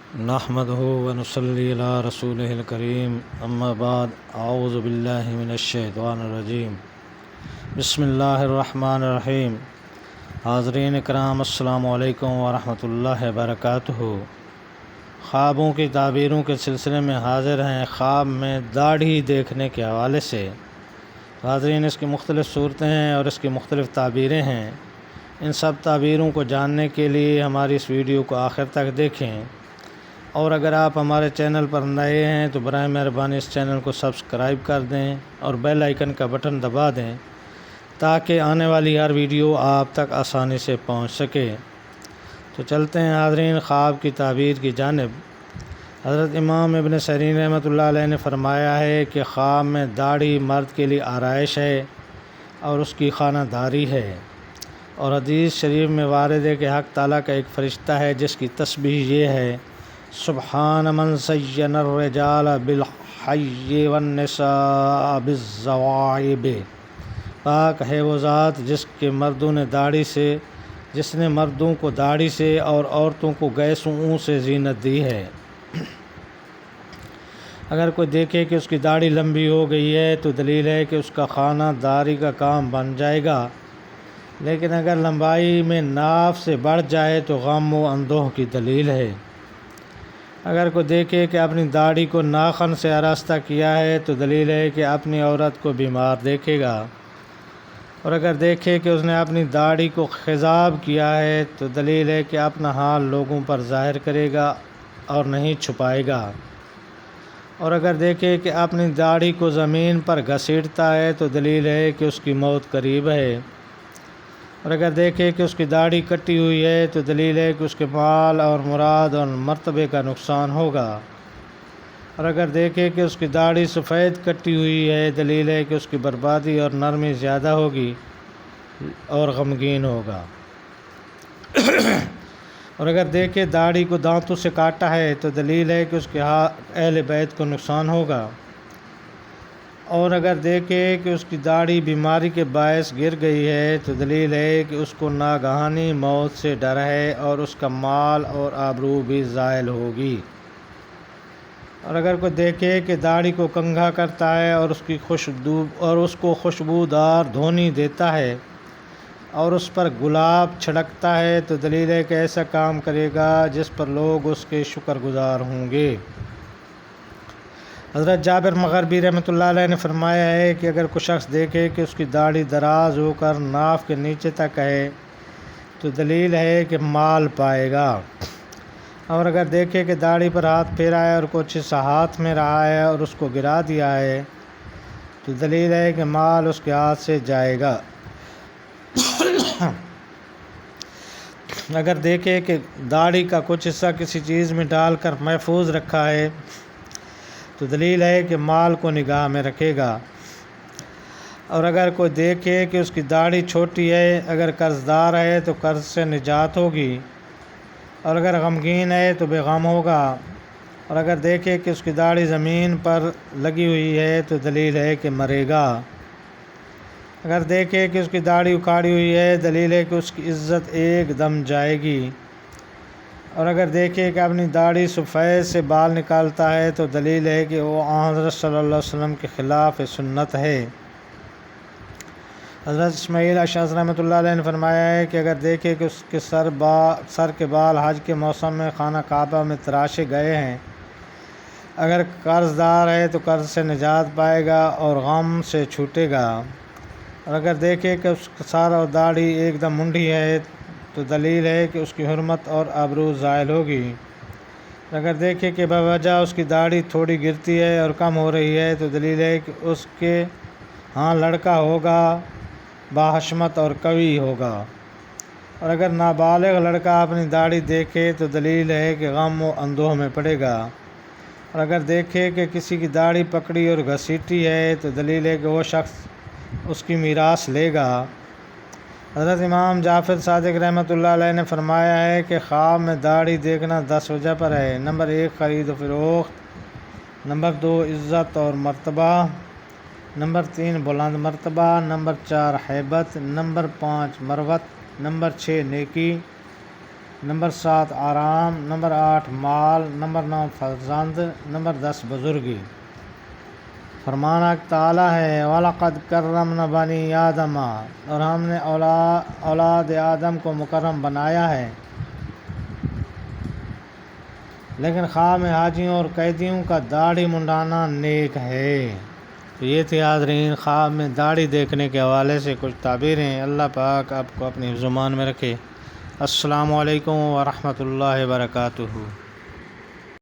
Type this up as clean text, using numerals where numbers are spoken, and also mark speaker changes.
Speaker 1: نحمده ونصلي على رسوله الكريم اما بعد اعوذ باللہ من الشیطان الرجیم بسم اللہ الرحمن الرحیم۔ حاضرین کرام السلام علیکم ورحمۃ اللہ وبرکاتہ۔ خوابوں کی تعبیروں کے سلسلے میں حاضر ہیں خواب میں داڑھی دیکھنے کے حوالے سے۔ حاضرین، اس کی مختلف صورتیں ہیں اور اس کی مختلف تعبیریں ہیں۔ ان سب تعبیروں کو جاننے کے لیے ہماری اس ویڈیو کو آخر تک دیکھیں، اور اگر آپ ہمارے چینل پر نئے ہیں تو برائے مہربانی اس چینل کو سبسکرائب کر دیں اور بیل آئیکن کا بٹن دبا دیں تاکہ آنے والی ہر ویڈیو آپ تک آسانی سے پہنچ سکے۔ تو چلتے ہیں حاضرین خواب کی تعبیر کی جانب۔ حضرت امام ابن سیرین رحمۃ اللہ علیہ نے فرمایا ہے کہ خواب میں داڑھی مرد کے لیے آرائش ہے اور اس کی خانہ داری ہے، اور حدیث شریف میں وارد ہے کہ حق تعالیٰ کا ایک فرشتہ ہے جس کی تسبیح یہ ہے: سبحان من زین الرجال بالحی والنساء بالزوائب۔ پاک ہے وہ ذات جس نے مردوں کو داڑھی سے اور عورتوں کو گیسوں سے زینت دی ہے۔ اگر کوئی دیکھے کہ اس کی داڑھی لمبی ہو گئی ہے تو دلیل ہے کہ اس کا خانہ داری کا کام بن جائے گا، لیکن اگر لمبائی میں ناف سے بڑھ جائے تو غم و اندوہ کی دلیل ہے۔ اگر کوئی دیکھے کہ اپنی داڑھی کو ناخن سے آراستہ کیا ہے تو دلیل ہے کہ اپنی عورت کو بیمار دیکھے گا، اور اگر دیکھے کہ اس نے اپنی داڑھی کو خضاب کیا ہے تو دلیل ہے کہ اپنا حال لوگوں پر ظاہر کرے گا اور نہیں چھپائے گا، اور اگر دیکھے کہ اپنی داڑھی کو زمین پر گھسیٹتا ہے تو دلیل ہے کہ اس کی موت قریب ہے، اور اگر دیکھے کہ اس کی داڑھی کٹی ہوئی ہے تو دلیل ہے کہ اس کے مال اور مراد اور مرتبے کا نقصان ہوگا، اور اگر دیکھے کہ اس کی داڑھی سفید کٹی ہوئی ہے دلیل ہے کہ اس کی بربادی اور نرمی زیادہ ہوگی اور غمگین ہوگا، اور اگر دیکھے داڑھی کو دانتوں سے کاٹا ہے تو دلیل ہے کہ اس کے اہل بیت کو نقصان ہوگا، اور اگر دیکھے کہ اس کی داڑھی بیماری کے باعث گر گئی ہے تو دلیل ہے کہ اس کو ناگہانی موت سے ڈر ہے اور اس کا مال اور آبرو بھی زائل ہوگی، اور اگر کوئی دیکھے کہ داڑھی کو کنگھا کرتا ہے اور اس کو خوشبودار دھونی دیتا ہے اور اس پر گلاب چھڑکتا ہے تو دلیل ہے کہ ایسا کام کرے گا جس پر لوگ اس کے شکر گزار ہوں گے۔ حضرت جابر مغربی رحمۃ اللہ علیہ نے فرمایا ہے کہ اگر کوئی شخص دیکھے کہ اس کی داڑھی دراز ہو کر ناف کے نیچے تک ہے تو دلیل ہے کہ مال پائے گا، اور اگر دیکھے کہ داڑھی پر ہاتھ پھیرا ہے اور کچھ حصہ ہاتھ میں رہا ہے اور اس کو گرا دیا ہے تو دلیل ہے کہ مال اس کے ہاتھ سے جائے گا، اگر دیکھے کہ داڑھی کا کچھ حصہ کسی چیز میں ڈال کر محفوظ رکھا ہے تو دلیل ہے کہ مال کو نگاہ میں رکھے گا، اور اگر کوئی دیکھے کہ اس کی داڑھی چھوٹی ہے، اگر قرض دار ہے تو قرض سے نجات ہوگی، اور اگر غمگین ہے تو بے غم ہوگا، اور اگر دیکھے کہ اس کی داڑھی زمین پر لگی ہوئی ہے تو دلیل ہے کہ مرے گا، اگر دیکھے کہ اس کی داڑھی اکھاڑی ہوئی ہے دلیل ہے کہ اس کی عزت ایک دم جائے گی، اور اگر دیکھے کہ اپنی داڑھی سفید سے بال نکالتا ہے تو دلیل ہے کہ وہ حضرت صلی اللہ علیہ وسلم کے خلاف سنت ہے۔ حضرت اسماعیل اشعث رحمۃ اللہ علیہ نے فرمایا ہے کہ اگر دیکھے کہ اس کے سر کے بال حج کے موسم میں خانہ کعبہ میں تراشے گئے ہیں، اگر قرض دار ہے تو قرض سے نجات پائے گا اور غم سے چھوٹے گا، اور اگر دیکھے کہ اس کا سر اور داڑھی ایک دم منڈی ہے تو دلیل ہے کہ اس کی حرمت اور آبرو زائل ہوگی، اگر دیکھے کہ بوجہ اس کی داڑھی تھوڑی گرتی ہے اور کم ہو رہی ہے تو دلیل ہے کہ اس کے ہاں لڑکا ہوگا، باحشمت اور قوی ہوگا، اور اگر نابالغ لڑکا اپنی داڑھی دیکھے تو دلیل ہے کہ غم و اندوہ میں پڑے گا، اور اگر دیکھے کہ کسی کی داڑھی پکڑی اور گھسیٹی ہے تو دلیل ہے کہ وہ شخص اس کی میراث لے گا۔ حضرت امام جعفر صادق رحمۃ اللہ علیہ نے فرمایا ہے کہ خواب میں داڑھی دیکھنا 10 وجہ پر ہے: نمبر 1 خرید و فروخت، نمبر 2 عزت اور مرتبہ، نمبر 3 بلند مرتبہ، نمبر 4 ہیبت، نمبر 5 مروت، نمبر 6 نیکی، نمبر 7 آرام، نمبر 8 مال، نمبر 9 فرزند، نمبر 10 بزرگی۔ فرمانا تعالیٰ ہے وَلَقَدْ كَرَّمْنَا بَنِي آدَمَ، اور ہم نے اولاد آدم کو مکرم بنایا ہے۔ لیکن خواب میں حاجیوں اور قیدیوں کا داڑھی منڈانا نیک ہے۔ تو یہ تھی حاضرین خواب میں داڑھی دیکھنے کے حوالے سے کچھ تعبیریں۔ اللہ پاک آپ کو اپنی زبان میں رکھے۔ السلام علیکم ورحمۃ اللہ وبرکاتہ۔